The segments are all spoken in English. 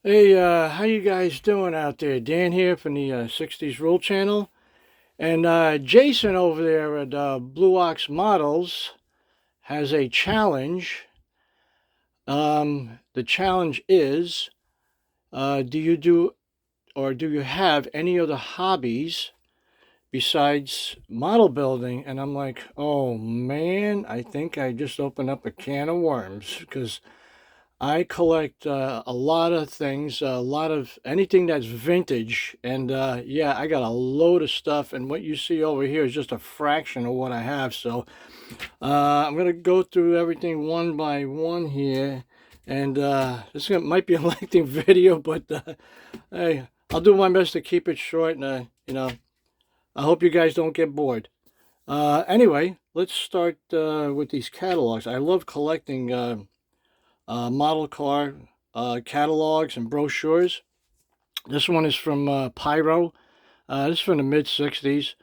Hey, how you guys doing out there? Dan here from the 60s Rule Channel. And Jason over there at Blue Ox Models has a challenge. The challenge is, do you do or do you have any other hobbies besides model building? And I'm like, oh man, I think I just opened up a can of worms because I collect a lot of things, a lot of anything that's vintage, and yeah, I got a load of stuff. And what you see over here is just a fraction of what I have. So I'm gonna go through everything one by one here, and might be a lengthy video, but hey, I'll do my best to keep it short. And I hope you guys don't get bored. Anyway, let's start with these catalogs. I love collecting. Model car catalogs and brochures. This one is from Pyro. This is from the mid 60s.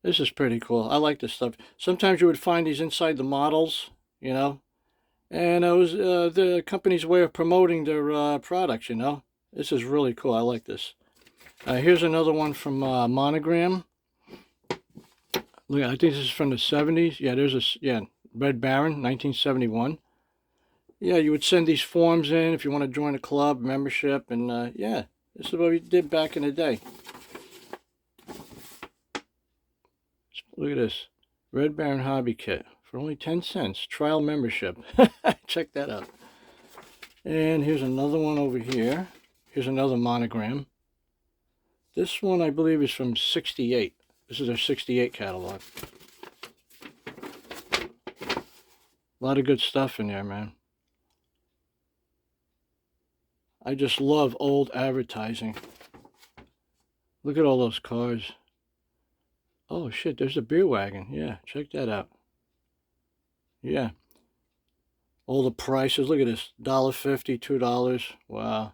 This is pretty cool. I like this stuff. Sometimes you would find these inside the models, you know, and it was the company's way of promoting their products, you know. This is really cool. I like this. Here's another one from Monogram. Look, I think this is from the 70s. Yeah, Red Baron, 1971. Yeah, you would send these forms in if you want to join a club, membership, and yeah, this is what we did back in the day. Look at this. Red Baron Hobby Kit for only 10 cents. Trial membership. Check that out. And here's another one over here. Here's another Monogram. This one, I believe, is from 68. This is their 68 catalog. A lot of good stuff in there, man. I just love old advertising. Look at all those cars. Oh shit, there's a beer wagon. Yeah, check that out. Yeah. All the prices. Look at this. $1.50, $2. Wow.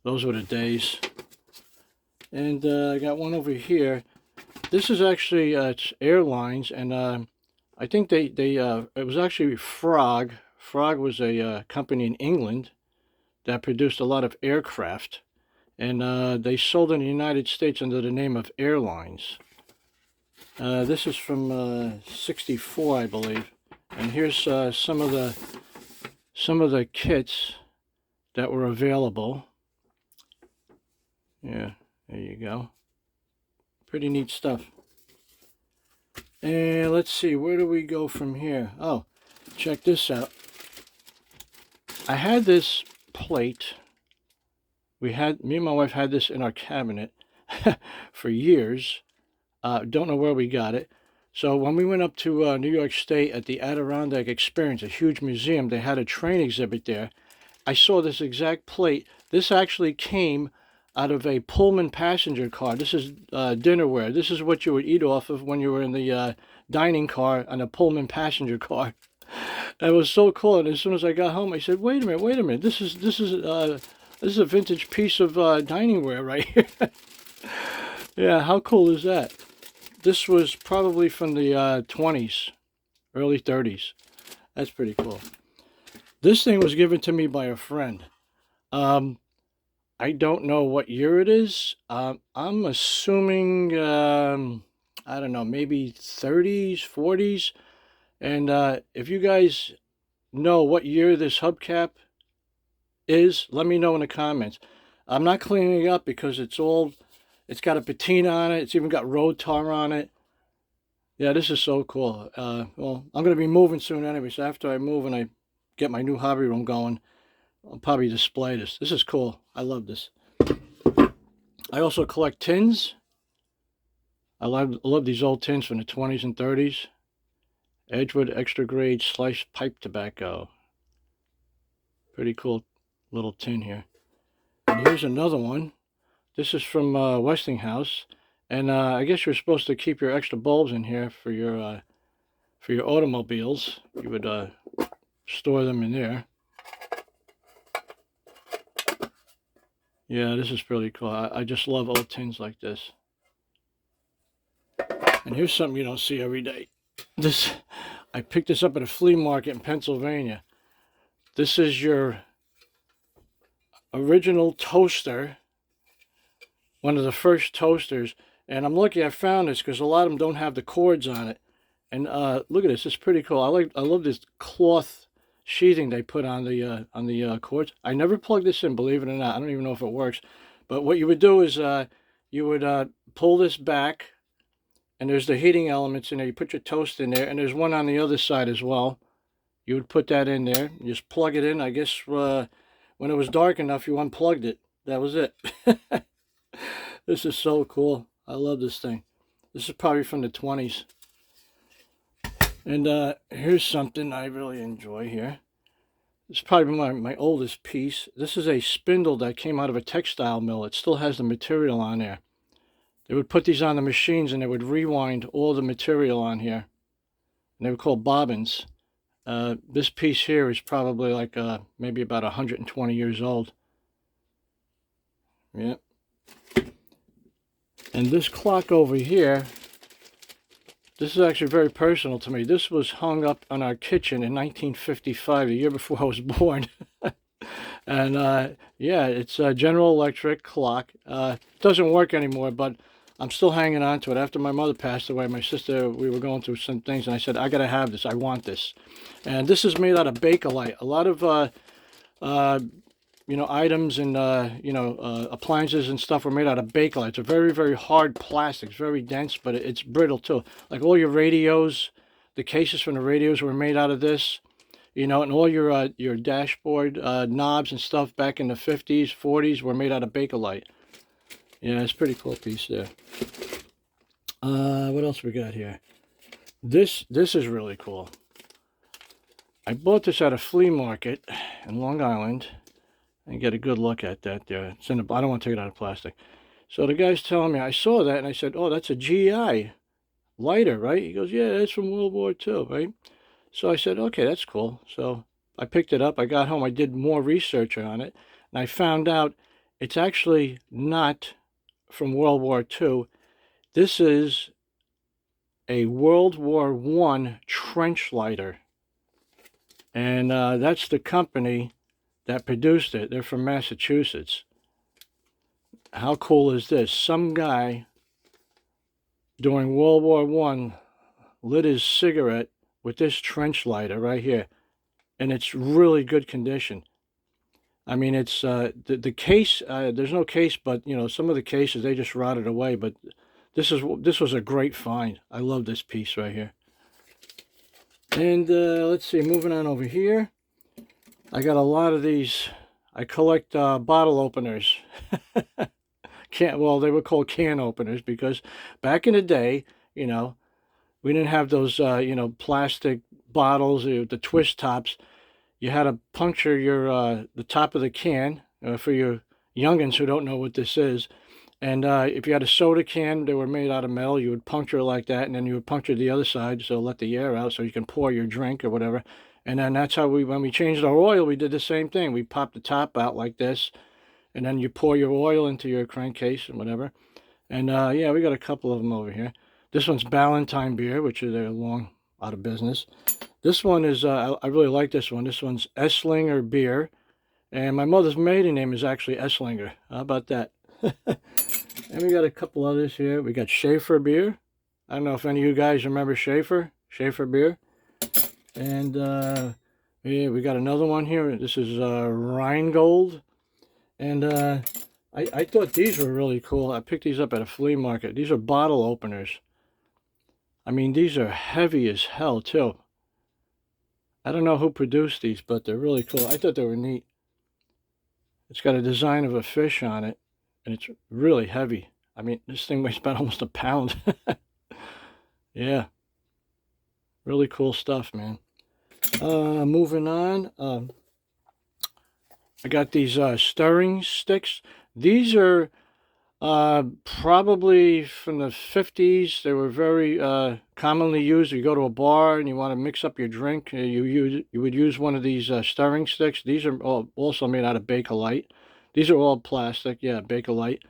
Those were the days. And I got one over here. This is actually it's airlines, and I think it was actually Frog. Frog was a company in England that produced a lot of aircraft, and they sold in the United States under the name of Airlines. This is from 64, I believe, and here's some of the kits that were available. Yeah, there you go. Pretty neat stuff. And let's see, where do we go from here? Oh, check this out. I had this plate. Me and my wife had this in our cabinet for years. Don't know where we got it. So when we went up to New York State at the Adirondack Experience, a huge museum, they had a train exhibit there. I saw this exact plate. This actually came out of a Pullman passenger car. This is dinnerware. This is what you would eat off of when you were in the dining car on a Pullman passenger car. It was so cool. And as soon as I got home, I said, "Wait a minute! This is a vintage piece of diningware right here." Yeah, how cool is that? This was probably from the 20s, early 30s. That's pretty cool. This thing was given to me by a friend. I don't know what year it is. I'm assuming, I don't know, maybe 30s, 40s. And if you guys know what year this hubcap is, let me know in the comments. I'm not cleaning it up because it's got a patina on it. It's even got road tar on it. Yeah, this is so cool. Well, I'm going to be moving soon anyway, so after I move and I get my new hobby room going, I'll probably display this. This is cool. I love this. I also collect tins. I love these old tins from the 20s and 30s. Edgewood extra grade sliced pipe tobacco. Pretty cool little tin here. And here's another one. This is from Westinghouse. And I guess you're supposed to keep your extra bulbs in here for your automobiles. You would store them in there. Yeah, this is pretty cool. I just love old tins like this. And here's something you don't see every day. I picked this up at a flea market in Pennsylvania. This is your original toaster, one of the first toasters. And I'm lucky I found this because a lot of them don't have the cords on it. And look at this, it's pretty cool. I love this cloth sheathing they put on the cords. I never plugged this in, believe it or not. I don't even know if it works. But what you would do is you would pull this back, and there's the heating elements in there. You put your toast in there, and there's one on the other side as well. You would put that in there. You just plug it in. I guess when it was dark enough, you unplugged it. That was it. This is so cool. I love this thing. This is probably from the 20s. And here's something I really enjoy here. It's probably my oldest piece. This is a spindle that came out of a textile mill. It still has the material on there. They would put these on the machines and they would rewind all the material on here. And they were called bobbins. This piece here is probably like maybe about 120 years old. Yeah. And this clock over here, this is actually very personal to me. This was hung up on our kitchen in 1955, the year before I was born. And yeah, it's a General Electric clock. It doesn't work anymore, but I'm still hanging on to it. After my mother passed away, my sister, we were going through some things, and I said, I got to have this. I want this. And this is made out of Bakelite. A lot of items and appliances and stuff were made out of Bakelite. It's a very, very hard plastic. It's very dense, but it's brittle too. Like all your radios, the cases from the radios were made out of this. And all your dashboard knobs and stuff back in the 50s, 40s were made out of Bakelite. Yeah, it's a pretty cool piece there. What else we got here? This is really cool. I bought this at a flea market in Long Island. And get a good look at that there. It's in I don't want to take it out of plastic. So the guy's telling me, I saw that, and I said, oh, that's a GI lighter, right? He goes, yeah, that's from World War II, right? So I said, okay, that's cool. So I picked it up. I got home. I did more research on it. And I found out it's actually not from World War II. This is a World War I trench lighter. And that's the company that produced it. They're from Massachusetts. How cool is this? Some guy during World War I lit his cigarette with this trench lighter right here. And it's really good condition. I mean, it's the case, there's no case, but some of the cases they just rotted away, but this was a great find. I love this piece right here. And let's see, moving on over here. I got a lot of these. I collect bottle openers. They were called can openers because back in the day, we didn't have those, plastic bottles, the twist tops. You had to puncture the top of the can for your youngins who don't know what this is. And if you had a soda can, they were made out of metal. You would puncture it like that, and then you would puncture the other side so let the air out so you can pour your drink or whatever. And then that's how when we changed our oil, we did the same thing. We popped the top out like this, and then you pour your oil into your crankcase and whatever. And yeah, we got a couple of them over here. This one's Ballantine Beer, which they're long out of business. This one is, I really like this one. This one's Esslinger Beer. And my mother's maiden name is actually Esslinger. How about that? And we got a couple others here. We got Schaefer Beer. I don't know if any of you guys remember Schaefer Beer. And yeah, we got another one here. This is Rheingold. And I thought these were really cool. I picked these up at a flea market. These are bottle openers. I mean, these are heavy as hell, too. I don't know who produced these, but they're really cool. I thought they were neat. It's got a design of a fish on it, and it's really heavy. I mean, this thing weighs about almost a pound. Yeah. Really cool stuff, man. Moving on. I got these stirring sticks. These are probably from the 50s. They were very commonly used. You go to a bar and you want to mix up your drink, you would use one of these stirring sticks. These are also made out of Bakelite. These are all plastic, yeah, Bakelite.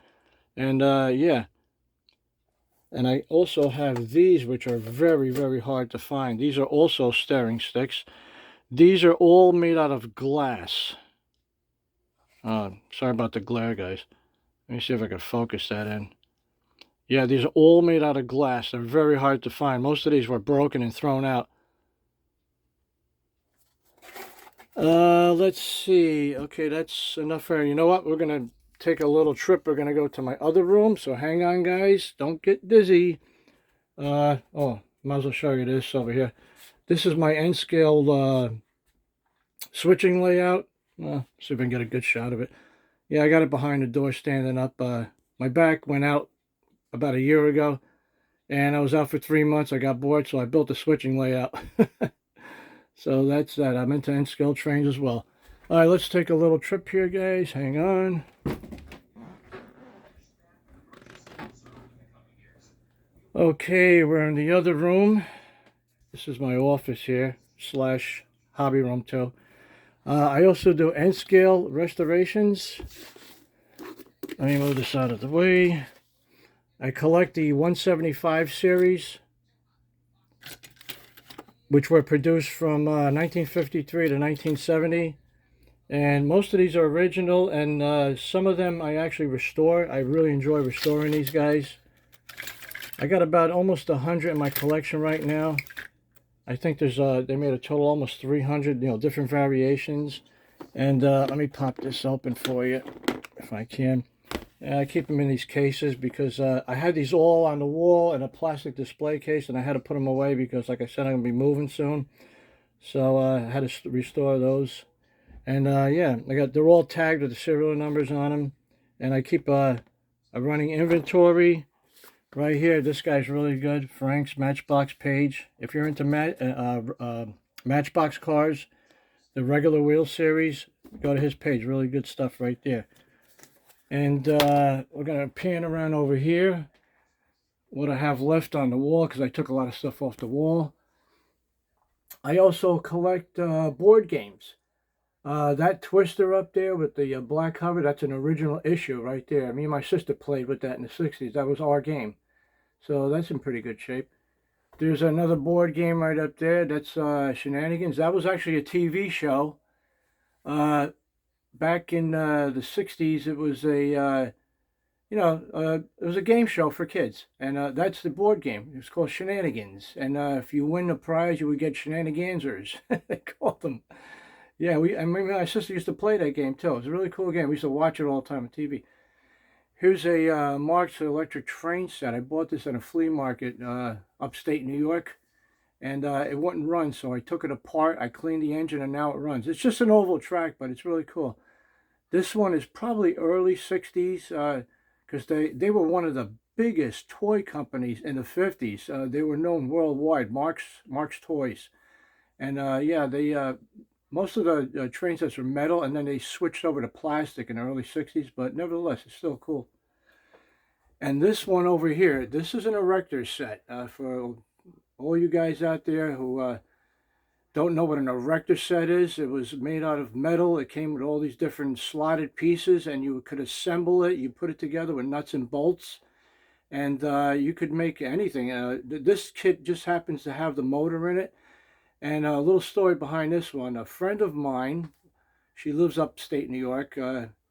And yeah. And I also have these, which are very, very hard to find. These are also stirring sticks. These are all made out of glass. Sorry about the glare, guys. Let me see if I can focus that in. Yeah, these are all made out of glass. They're very hard to find. Most of these were broken and thrown out. Let's see. Okay, that's enough for, you know what? We're going to take a little trip. We're going to go to my other room. So hang on, guys. Don't get dizzy. Oh, might as well show you this over here. This is my N-scale switching layout. See if I can get a good shot of it. Yeah, I got it behind the door standing up. My back went out about a year ago, and I was out for 3 months. I got bored, so I built a switching layout. So that's that. I'm into N-scale trains as well. All right, let's take a little trip here, guys. Hang on. Okay, we're in the other room. This is my office here, slash hobby room too. I also do N-scale restorations. Let me move this out of the way. I collect the 175 series, which were produced from 1953 to 1970. And most of these are original, and some of them I actually restore. I really enjoy restoring these guys. I got about almost 100 in my collection right now. I think there's they made a total almost 300, different variations. And let me pop this open for you if I can. I keep them in these cases because I had these all on the wall in a plastic display case, and I had to put them away because, like I said, I'm going to be moving soon. So I had to restore those. And yeah, they're all tagged with the serial numbers on them. And I keep a running inventory right here. This guy's really good, Frank's Matchbox page. If you're into Matchbox cars, the regular wheel series, go to his page. Really good stuff right there. And we're going to pan around over here. What I have left on the wall, because I took a lot of stuff off the wall. I also collect board games. That Twister up there with the black cover, that's an original issue right there. Me and my sister played with that in the 60s. That was our game. So that's in pretty good shape. There's another board game right up there. That's Shenanigans. That was actually a TV show. Back in the 60s, it was a, it was a game show for kids. And that's the board game. It was called Shenanigans. And if you win the prize, you would get Shenanigansers, they called them. Yeah, I mean, my sister used to play that game too. It was a really cool game. We used to watch it all the time on TV. Here's a Marx electric train set. I bought this at a flea market upstate New York, and it wouldn't run, so I took it apart. I cleaned the engine, and now it runs. It's just an oval track, but it's really cool. This one is probably early 60s because they were one of the biggest toy companies in the 50s. They were known worldwide, Marx Toys. And yeah, they most of the train sets are metal, and then they switched over to plastic in the early 60s, but nevertheless, it's still cool. And this one over here, this is an Erector Set. For all you guys out there who don't know what an Erector Set is, it was made out of metal. It came with all these different slotted pieces, and you could assemble it. You put it together with nuts and bolts, and you could make anything. This kit just happens to have the motor in it. And a little story behind this one. A friend of mine, she lives upstate New York.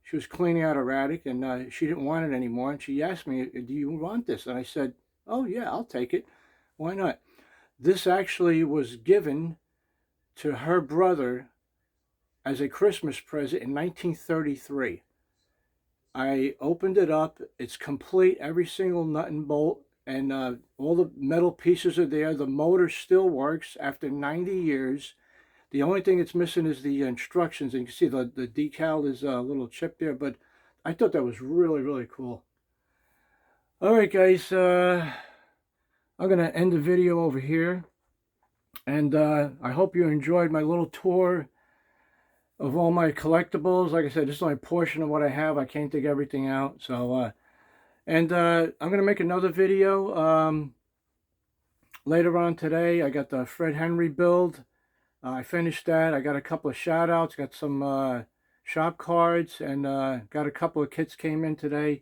She was cleaning out her attic, and she didn't want it anymore. And she asked me, do you want this? And I said, oh, yeah, I'll take it. Why not? This actually was given to her brother as a Christmas present in 1933. I opened it up. It's complete, every single nut and bolt. And all the metal pieces are there. The motor still works after 90 years. The only thing it's missing is the instructions. And you can see the decal is a little chip there. But I thought that was really, really cool. All right, guys. I'm going to end the video over here. And I hope you enjoyed my little tour of all my collectibles. Like I said, this is only a portion of what I have. I can't dig everything out. So... And I'm going to make another video later on today. I got the Fred Henry build. I finished that. I got a couple of shout outs, got some shop cards, and got a couple of kits came in today.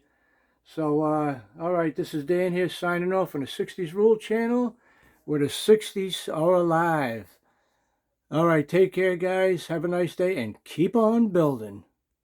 So, all right, this is Dan here signing off on the 60s Rule channel, where the 60s are alive. All right, take care, guys. Have a nice day, and keep on building.